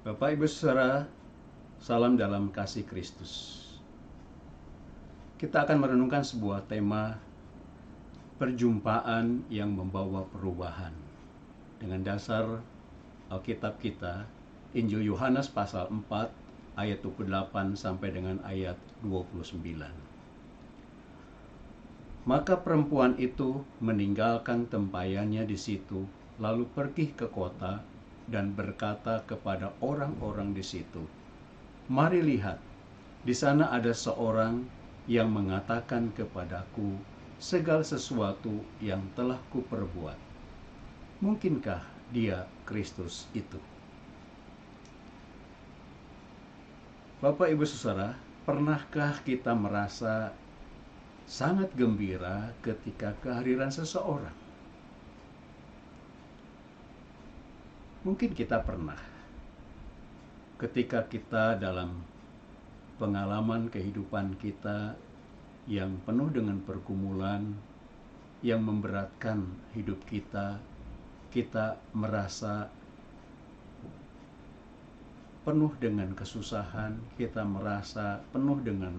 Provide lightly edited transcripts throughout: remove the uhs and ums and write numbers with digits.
Bapak Ibu Saudara, salam dalam kasih Kristus. Kita akan merenungkan sebuah tema perjumpaan yang membawa perubahan dengan dasar Alkitab kita, Injil Yohanes pasal 4 ayat 28 sampai dengan ayat 29. Maka perempuan itu meninggalkan tempayannya di situ, lalu pergi ke kota dan berkata kepada orang-orang di situ, "Mari lihat, di sana ada seorang yang mengatakan kepadaku segala sesuatu yang telah kuperbuat. Mungkinkah dia Kristus itu?" Bapak Ibu Saudara, pernahkah kita merasa sangat gembira ketika kehadiran seseorang? Mungkin kita pernah. Ketika kita dalam pengalaman kehidupan kita yang penuh dengan pergumulan, yang memberatkan hidup kita, kita merasa penuh dengan kesusahan, kita merasa penuh dengan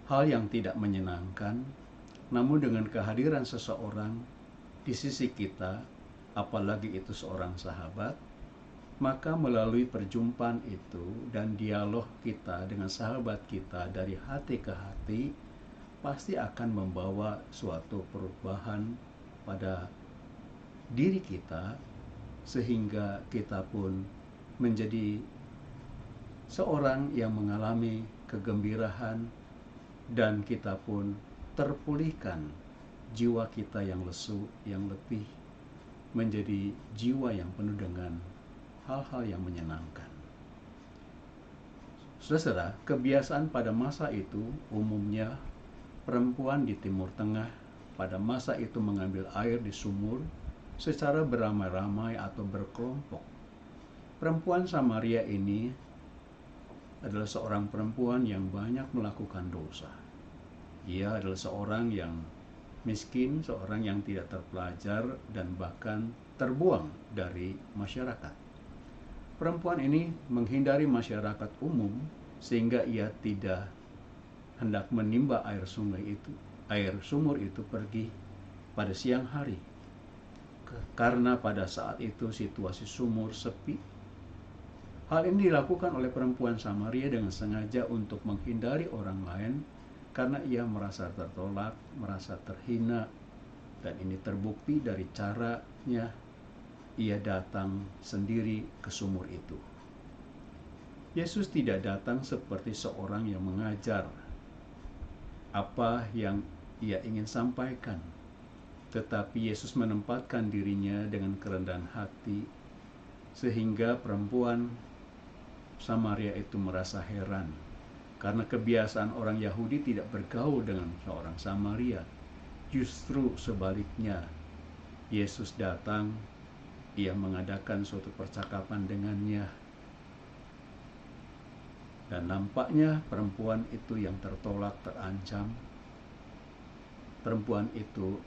hal yang tidak menyenangkan. Namun dengan kehadiran seseorang di sisi kita, apalagi itu seorang sahabat, maka melalui perjumpaan itu dan dialog kita dengan sahabat kita dari hati ke hati, pasti akan membawa suatu perubahan pada diri kita, sehingga kita pun menjadi seorang yang mengalami kegembirahan, dan kita pun terpulihkan jiwa kita yang lesu, yang letih, menjadi jiwa yang penuh dengan hal-hal yang menyenangkan. Saudara, kebiasaan pada masa itu umumnya perempuan di Timur Tengah pada masa itu mengambil air di sumur secara beramai-ramai atau berkelompok. Perempuan Samaria ini adalah seorang perempuan yang banyak melakukan dosa. Ia adalah seorang yang miskin, seorang yang tidak terpelajar, dan bahkan terbuang dari masyarakat. Perempuan ini menghindari masyarakat umum sehingga ia tidak hendak menimba air sumur itu pergi pada siang hari. Karena pada saat itu situasi sumur sepi. Hal ini dilakukan oleh perempuan Samaria dengan sengaja untuk menghindari orang lain karena ia merasa tertolak, merasa terhina, dan ini terbukti dari caranya ia datang sendiri ke sumur itu. Yesus tidak datang seperti seorang yang mengajar apa yang ia ingin sampaikan, tetapi Yesus menempatkan dirinya dengan kerendahan hati, sehingga perempuan Samaria itu merasa heran, karena kebiasaan orang Yahudi tidak bergaul dengan seorang Samaria. Justru sebaliknya, Yesus datang, ia mengadakan suatu percakapan dengannya, dan nampaknya perempuan itu yang tertolak, terancam. Perempuan itu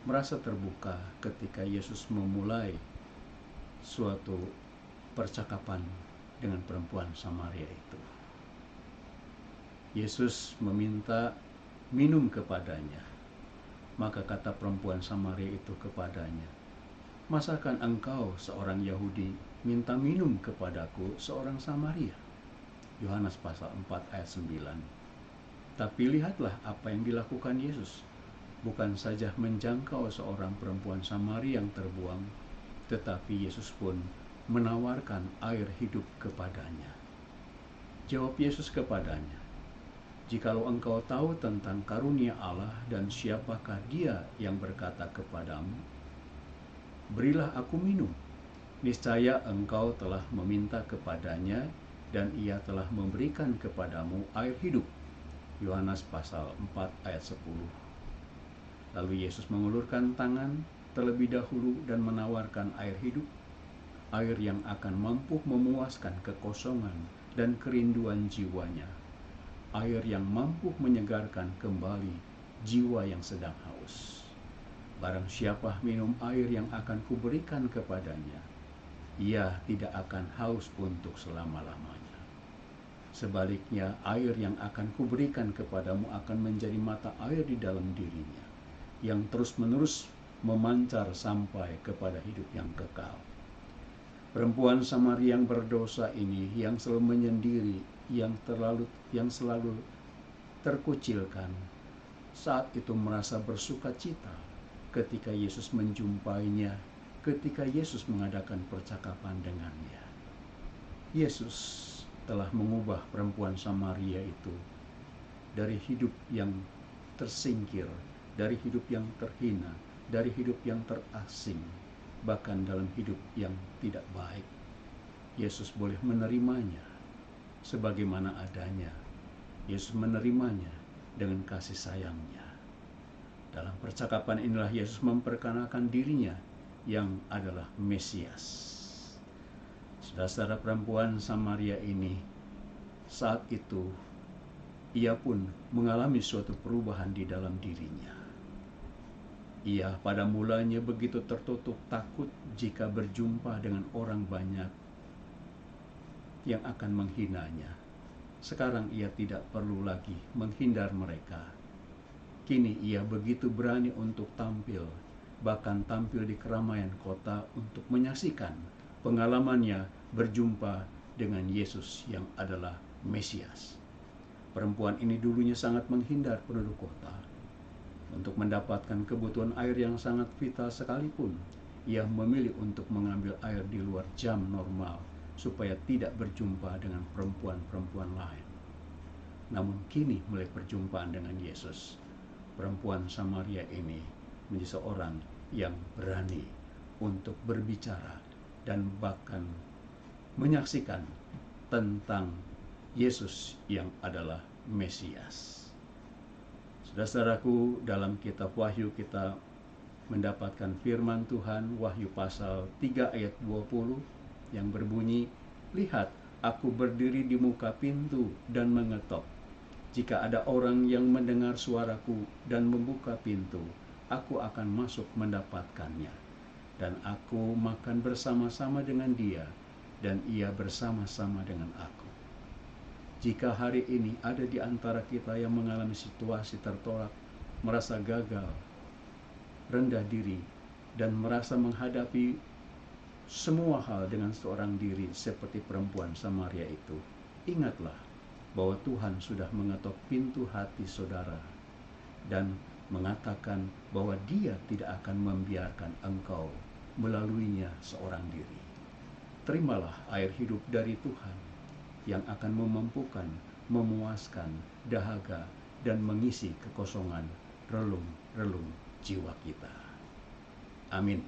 merasa terbuka ketika Yesus memulai suatu percakapan dengan perempuan Samaria itu. Yesus meminta minum kepadanya. Maka kata perempuan Samaria itu kepadanya, "Masakan engkau seorang Yahudi minta minum kepadaku seorang Samaria?" Yohanes pasal 4 ayat 9. Tapi lihatlah apa yang dilakukan Yesus. Bukan saja menjangkau seorang perempuan Samaria yang terbuang, tetapi Yesus pun menawarkan air hidup kepadanya. Jawab Yesus kepadanya, "Jikalau engkau tahu tentang karunia Allah dan siapakah dia yang berkata kepadamu, 'Berilah aku minum,' niscaya engkau telah meminta kepadanya dan ia telah memberikan kepadamu air hidup." Yohanes pasal 4 ayat 10. Lalu Yesus mengulurkan tangan terlebih dahulu dan menawarkan air hidup, air yang akan mampu memuaskan kekosongan dan kerinduan jiwanya, air yang mampu menyegarkan kembali jiwa yang sedang haus. "Barang siapa minum air yang akan kuberikan kepadanya, ia tidak akan haus untuk selama-lamanya. Sebaliknya, air yang akan kuberikan kepadamu akan menjadi mata air di dalam dirinya, yang terus-menerus memancar sampai kepada hidup yang kekal. Perempuan Samaria yang berdosa ini, yang selalu menyendiri, yang selalu terkucilkan, saat itu merasa bersuka cita ketika Yesus menjumpainya, ketika Yesus mengadakan percakapan dengannya. Yesus telah mengubah perempuan Samaria itu dari hidup yang tersingkir, dari hidup yang terhina, dari hidup yang terasing, bahkan dalam hidup yang tidak baik. Yesus boleh menerimanya sebagaimana adanya. Yesus menerimanya dengan kasih sayangnya. Dalam percakapan inilah Yesus memperkenalkan dirinya yang adalah Mesias. Saudara-saudara, perempuan Samaria ini saat itu ia pun mengalami suatu perubahan di dalam dirinya. Ia pada mulanya begitu tertutup takut jika berjumpa dengan orang banyak yang akan menghinanya. Sekarang ia tidak perlu lagi menghindar mereka. Kini ia begitu berani untuk tampil, bahkan tampil di keramaian kota untuk menyaksikan pengalamannya berjumpa dengan Yesus yang adalah Mesias. Perempuan ini dulunya sangat menghindar penduduk kota. Untuk mendapatkan kebutuhan air yang sangat vital sekalipun, ia memilih untuk mengambil air di luar jam normal supaya tidak berjumpa dengan perempuan-perempuan lain. Namun kini mulai perjumpaan dengan Yesus, perempuan Samaria ini menjadi seorang yang berani untuk berbicara dan bahkan menyaksikan tentang Yesus yang adalah Mesias. Saudara-saudaraku, dalam kitab Wahyu kita mendapatkan firman Tuhan, Wahyu pasal 3 ayat 20 yang berbunyi, "Lihat, aku berdiri di muka pintu dan mengetok. Jika ada orang yang mendengar suaraku dan membuka pintu, aku akan masuk mendapatkannya. Dan aku makan bersama-sama dengan dia, dan ia bersama-sama dengan aku." Jika hari ini ada di antara kita yang mengalami situasi tertolak, merasa gagal, rendah diri, dan merasa menghadapi semua hal dengan seorang diri seperti perempuan Samaria itu, ingatlah bahwa Tuhan sudah mengetok pintu hati saudara dan mengatakan bahwa Dia tidak akan membiarkan engkau melaluinya seorang diri. Terimalah air hidup dari Tuhan yang akan memampukan, memuaskan dahaga, dan mengisi kekosongan relung-relung jiwa kita. Amin.